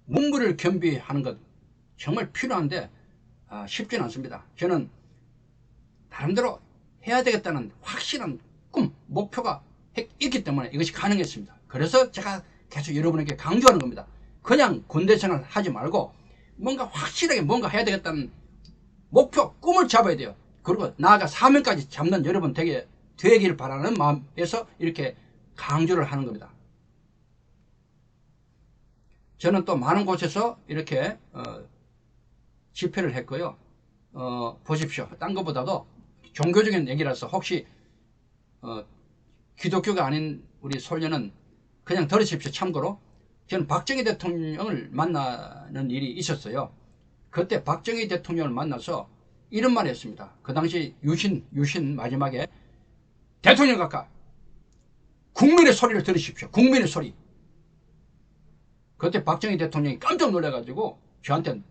문무를 겸비하는 것 정말 필요한데 쉽지는 않습니다. 저는 나름대로 해야 되겠다는 확실한 꿈, 목표가 있기 때문에 이것이 가능했습니다. 그래서 제가 계속 여러분에게 강조하는 겁니다. 그냥 군대 생활 하지 말고 뭔가 확실하게 뭔가 해야 되겠다는 목표, 꿈을 잡아야 돼요. 그리고 나아가 사명까지 잡는 여러분 되기를 바라는 마음에서 이렇게 강조를 하는 겁니다. 저는 또 많은 곳에서 이렇게 집회를 했고요. 보십시오. 딴 것보다도 종교적인 얘기라서 혹시 기독교가 아닌 우리 솔녀는 그냥 들으십시오. 참고로 저는 박정희 대통령을 만나는 일이 있었어요. 그때 박정희 대통령을 만나서 이런 말을 했습니다. 그 당시 유신 마지막에 대통령 각하 국민의 소리를 들으십시오. 국민의 소리. 그때 박정희 대통령이 깜짝 놀라가지고 저한테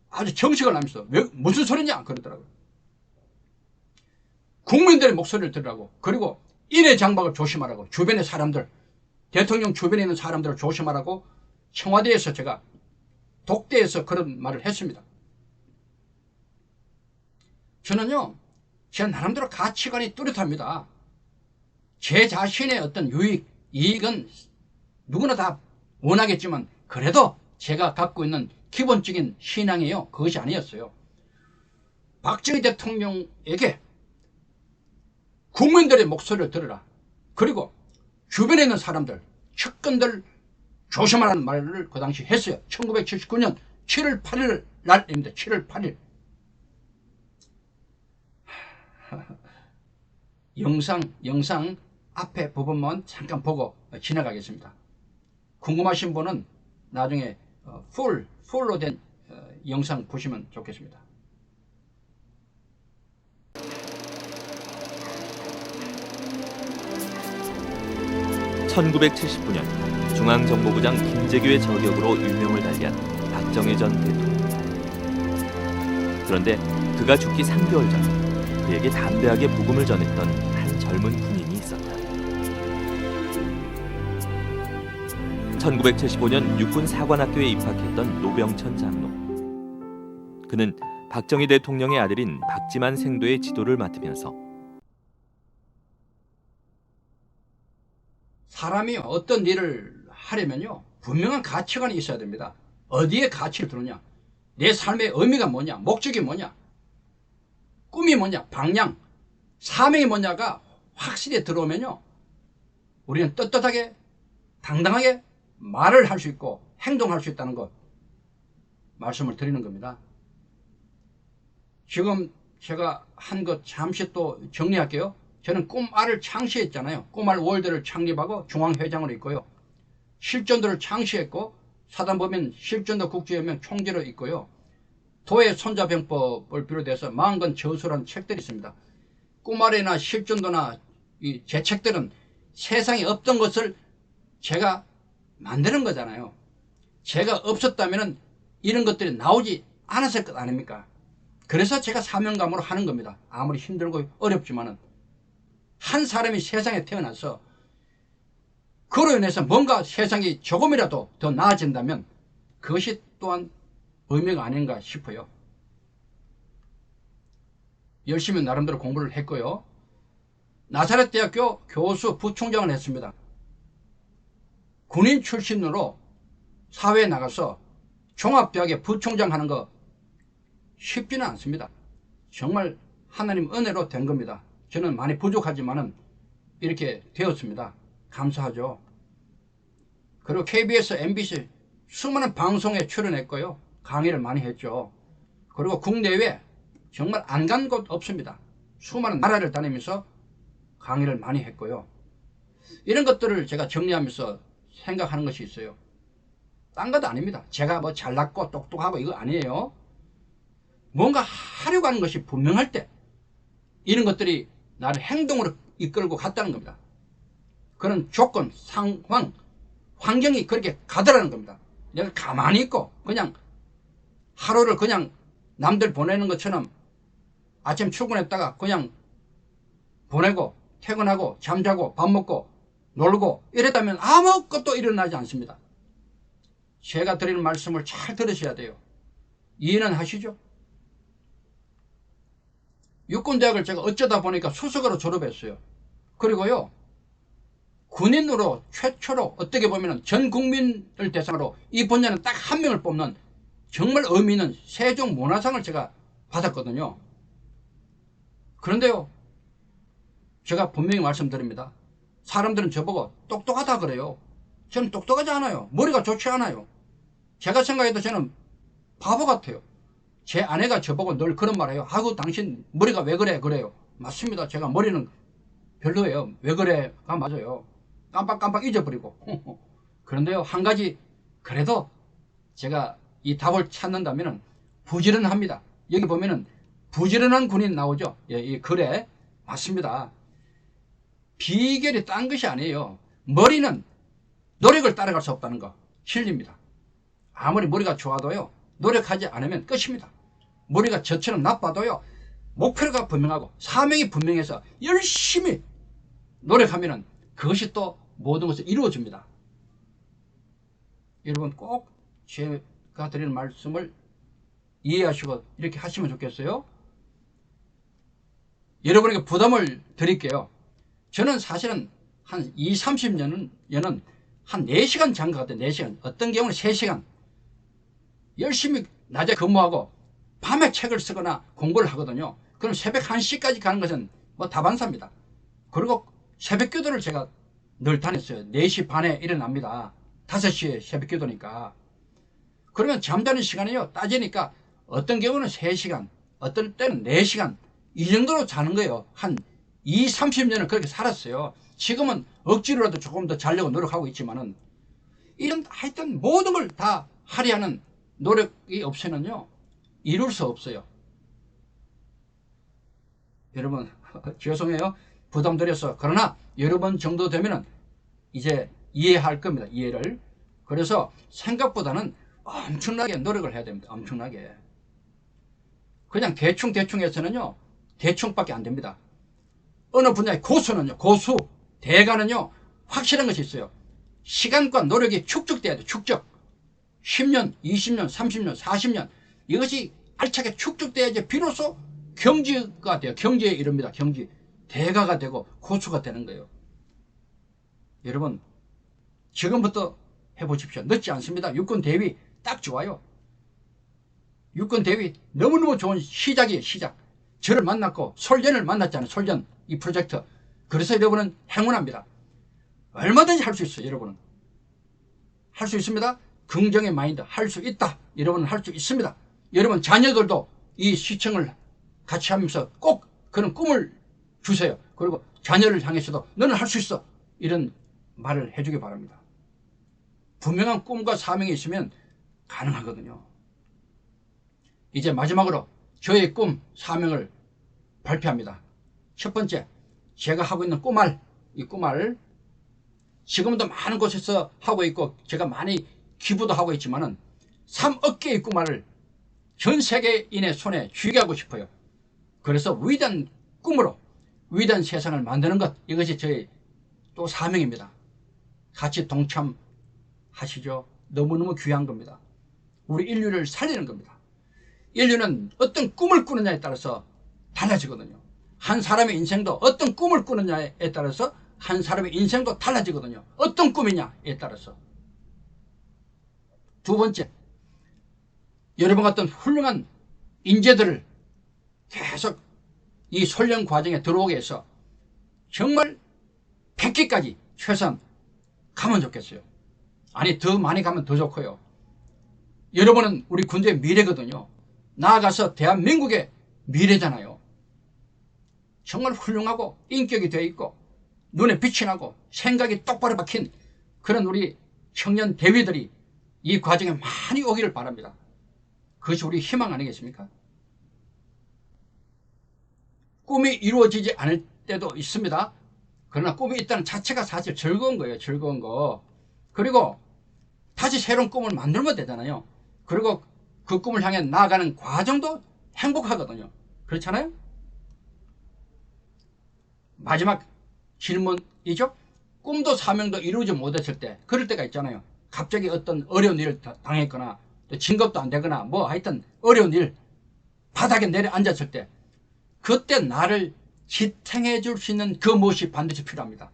아주 정식을 하면서 무슨 소리냐 그러더라고요. 국민들의 목소리를 들으라고, 그리고 인해 장박을 조심하라고, 주변의 사람들, 대통령 주변에 있는 사람들을 조심하라고 청와대에서 제가 독대에서 그런 말을 했습니다. 저는요, 제 나름대로 가치관이 뚜렷합니다. 제 자신의 어떤 이익은 누구나 다 원하겠지만, 그래도 제가 갖고 있는 기본적인 신앙이요, 그것이 아니었어요. 박정희 대통령에게 국민들의 목소리를 들으라, 그리고 주변에 있는 사람들, 측근들 조심하라는 말을 그 당시 했어요. 1979년 7월 8일 날입니다. 7월 8일. 영상 앞에 부분만 잠깐 보고 지나가겠습니다. 궁금하신 분은 나중에 풀로 된 영상 보시면 좋겠습니다. (1979년) 중앙정보부장 김재규의 저격으로 유명을 달리한 박정희 전 대통령. 그런데 그가 죽기 3개월 전 그에게 담대하게 복음을 전했던 한 젊은 군인이 있었다. 1975년 육군 사관학교에 입학했던 노병천 장로. 그는 박정희 대통령의 아들인 박지만 생도의 지도를 맡으면서 사람이 어떤 일을 하려면요, 분명한 가치관이 있어야 됩니다. 어디에 가치를 두느냐, 내 삶의 의미가 뭐냐, 목적이 뭐냐, 꿈이 뭐냐, 방향, 사명이 뭐냐가 확실히 들어오면요, 우리는 떳떳하게 당당하게 말을 할 수 있고 행동할 수 있다는 것 말씀을 드리는 겁니다. 지금 제가 한 것 잠시 또 정리할게요. 저는 꿈알을 창시했잖아요. 꿈알 월드를 창립하고 중앙회장으로 있고요. 실전도를 창시했고 사단법인 실전도 국제연맹 총재로 있고요. 도의 손자병법을 비롯해서 40권 저술한 책들이 있습니다. 꿈알이나 실전도나 제 책들은 세상에 없던 것을 제가 만드는 거잖아요. 제가 없었다면 이런 것들이 나오지 않았을 것 아닙니까? 그래서 제가 사명감으로 하는 겁니다. 아무리 힘들고 어렵지만은 한 사람이 세상에 태어나서 그로 인해서 뭔가 세상이 조금이라도 더 나아진다면 그것이 또한 의미가 아닌가 싶어요. 열심히 나름대로 공부를 했고요. 나사렛대학교 교수 부총장을 했습니다. 군인 출신으로 사회에 나가서 종합대학에 부총장 하는 거 쉽지는 않습니다. 정말 하나님 은혜로 된 겁니다. 저는 많이 부족하지만은 이렇게 되었습니다. 감사하죠. 그리고 KBS, MBC 수많은 방송에 출연했고요. 강의를 많이 했죠. 그리고 국내외 정말 안 간 곳 없습니다. 수많은 나라를 다니면서 강의를 많이 했고요. 이런 것들을 제가 정리하면서 생각하는 것이 있어요. 딴 것도 아닙니다. 제가 뭐 잘났고 똑똑하고 이거 아니에요. 뭔가 하려고 하는 것이 분명할 때 이런 것들이 나를 행동으로 이끌고 갔다는 겁니다. 그런 조건, 상황, 환경이 그렇게 가더라는 겁니다. 내가 가만히 있고 그냥 하루를 그냥 남들 보내는 것처럼 아침 출근했다가 그냥 보내고 퇴근하고 잠자고 밥 먹고 놀고 이랬다면 아무것도 일어나지 않습니다. 제가 드리는 말씀을 잘 들으셔야 돼요. 이해는 하시죠? 육군대학을 제가 어쩌다 보니까 수석으로 졸업했어요. 그리고요, 군인으로 최초로 어떻게 보면 전 국민을 대상으로 이 분야는 딱 한 명을 뽑는 정말 의미 있는 세종문화상을 제가 받았거든요. 그런데요, 제가 분명히 말씀드립니다. 사람들은 저보고 똑똑하다 그래요. 저는 똑똑하지 않아요. 머리가 좋지 않아요. 제가 생각해도 저는 바보 같아요. 제 아내가 저보고 늘 그런 말 해요. 아이고 당신 머리가 왜 그래 그래요. 맞습니다. 제가 머리는 별로예요. 왜 그래가 맞아요. 깜빡깜빡 잊어버리고. 그런데요, 한 가지 그래도 제가 이 답을 찾는다면 부지런합니다. 여기 보면은 부지런한 군인 나오죠. 예, 이 글에 맞습니다. 비결이 딴 것이 아니에요. 머리는 노력을 따라갈 수 없다는 거 진리입니다. 아무리 머리가 좋아도요, 노력하지 않으면 끝입니다. 머리가 저처럼 나빠도요, 목표가 분명하고 사명이 분명해서 열심히 노력하면 그것이 또 모든 것을 이루어집니다. 여러분 꼭 제가 드리는 말씀을 이해하시고 이렇게 하시면 좋겠어요. 여러분에게 부담을 드릴게요. 저는 사실은 한 20-30년은 한 4시간 장가 같아요. 4시간. 어떤 경우는 3시간. 열심히 낮에 근무하고 밤에 책을 쓰거나 공부를 하거든요. 그럼 새벽 1시까지 가는 것은 뭐 다반사입니다. 그리고 새벽 기도를 제가 늘 다녔어요. 4시 반에 일어납니다. 5시에 새벽 기도니까. 그러면 잠자는 시간이요, 따지니까 어떤 경우는 3시간, 어떤 때는 4시간 이 정도로 자는 거예요. 한 20-30년을 그렇게 살았어요. 지금은 억지로라도 조금 더 자려고 노력하고 있지만은 이런 하여튼 모든 걸 다 하려는 노력이 없이는요 이룰 수 없어요. 여러분 죄송해요. 부담드려서. 그러나 여러분 정도 되면은 이제 이해할 겁니다. 이해를. 그래서 생각보다는 엄청나게 노력을 해야 됩니다. 엄청나게. 그냥 대충 해서는요, 대충밖에 안 됩니다. 어느 분야의 고수는요, 고수, 대가는요, 확실한 것이 있어요. 시간과 노력이 축적돼야 돼요. 축적. 10년, 20년, 30년, 40년 이것이 알차게 축적돼야지 비로소 경지가 돼요. 경지에 이릅니다. 경지. 대가가 되고 고수가 되는 거예요. 여러분, 지금부터 해보십시오. 늦지 않습니다. 육군 대위 딱 좋아요. 육군 대위 너무너무 좋은 시작이에요. 시작. 저를 만났고 솔련을 만났잖아요. 솔련 이 프로젝트. 그래서 여러분은 행운합니다. 얼마든지 할 수 있어요. 여러분은 할 수 있습니다. 긍정의 마인드 할 수 있다. 여러분은 할 수 있습니다. 여러분 자녀들도 이 시청을 같이 하면서 꼭 그런 꿈을 주세요. 그리고 자녀를 향해서도 너는 할 수 있어. 이런 말을 해주기 바랍니다. 분명한 꿈과 사명이 있으면 가능하거든요. 이제 마지막으로 저의 꿈, 사명을 발표합니다. 첫 번째, 제가 하고 있는 꿈알, 이 꿈알 지금도 많은 곳에서 하고 있고 제가 많이 기부도 하고 있지만은 3억 개의 꿈알을 전 세계인의 손에 쥐게 하고 싶어요. 그래서 위대한 꿈으로 위대한 세상을 만드는 것, 이것이 저의 또 사명입니다. 같이 동참하시죠. 너무너무 귀한 겁니다. 우리 인류를 살리는 겁니다. 인류는 어떤 꿈을 꾸느냐에 따라서 달라지거든요. 한 사람의 인생도 어떤 꿈을 꾸느냐에 따라서 한 사람의 인생도 달라지거든요. 어떤 꿈이냐에 따라서. 두 번째, 여러분 같은 훌륭한 인재들을 계속 이 훈련 과정에 들어오게 해서 정말 100기까지 최소한 가면 좋겠어요. 아니 더 많이 가면 더 좋고요. 여러분은 우리 군대의 미래거든요. 나아가서 대한민국의 미래잖아요. 정말 훌륭하고 인격이 되어 있고 눈에 빛이 나고 생각이 똑바로 박힌 그런 우리 청년 대위들이 이 과정에 많이 오기를 바랍니다. 그것이 우리 희망 아니겠습니까? 꿈이 이루어지지 않을 때도 있습니다. 그러나 꿈이 있다는 자체가 사실 즐거운 거예요. 즐거운 거. 그리고 다시 새로운 꿈을 만들면 되잖아요. 그리고 그 꿈을 향해 나아가는 과정도 행복하거든요. 그렇잖아요? 마지막 질문이죠. 꿈도 사명도 이루지 못했을 때, 그럴 때가 있잖아요. 갑자기 어떤 어려운 일을 당했거나 또 진급도 안 되거나 뭐 하여튼 어려운 일, 바닥에 내려앉았을 때 그때 나를 지탱해 줄 수 있는 그 무엇이 반드시 필요합니다.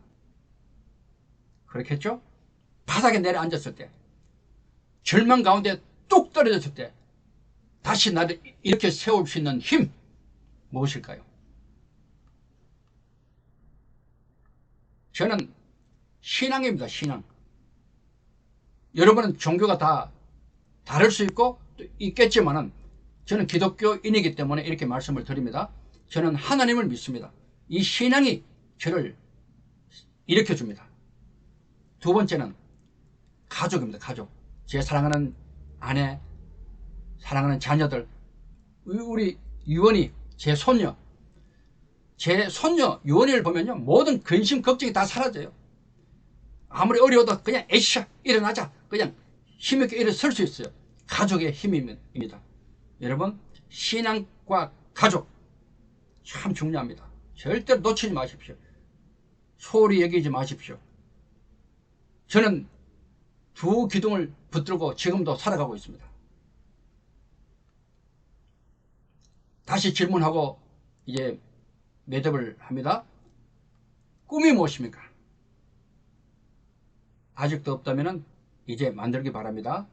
그렇겠죠? 바닥에 내려앉았을 때, 절망 가운데 뚝 떨어졌을 때 다시 나를 이렇게 세울 수 있는 힘, 무엇일까요? 저는 신앙입니다. 신앙. 여러분은 종교가 다 다를 수 있고 또 있겠지만은 저는 기독교인이기 때문에 이렇게 말씀을 드립니다. 저는 하나님을 믿습니다. 이 신앙이 저를 일으켜줍니다. 두 번째는 가족입니다. 가족. 제 사랑하는 아내, 사랑하는 자녀들, 우리 유언이, 제 손녀 유언이를 보면요, 모든 근심 걱정이 다 사라져요. 아무리 어려워도 그냥 에이샤 일어나자, 그냥 힘있게 일어설 수 있어요. 가족의 힘입니다. 여러분, 신앙과 가족 참 중요합니다. 절대로 놓치지 마십시오. 소홀히 여기지 마십시오. 저는 두 기둥을 붙들고 지금도 살아가고 있습니다. 다시 질문하고 이제 매듭을 합니다. 꿈이 무엇입니까? 아직도 없다면 이제 만들기 바랍니다.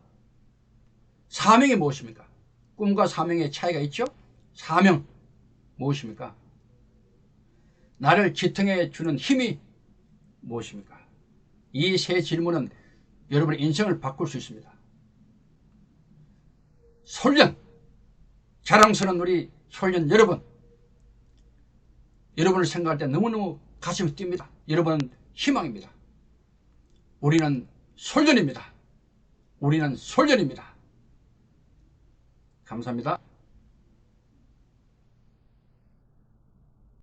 사명이 무엇입니까? 꿈과 사명의 차이가 있죠? 사명 무엇입니까? 나를 지탱해 주는 힘이 무엇입니까? 이 세 질문은 여러분의 인생을 바꿀 수 있습니다. 솔련, 자랑스러운 우리 솔련 여러분, 여러분을 생각할 때 너무너무 가슴이 뜁니다. 여러분은 희망입니다. 우리는 솔련입니다. 우리는 솔련입니다. 감사합니다.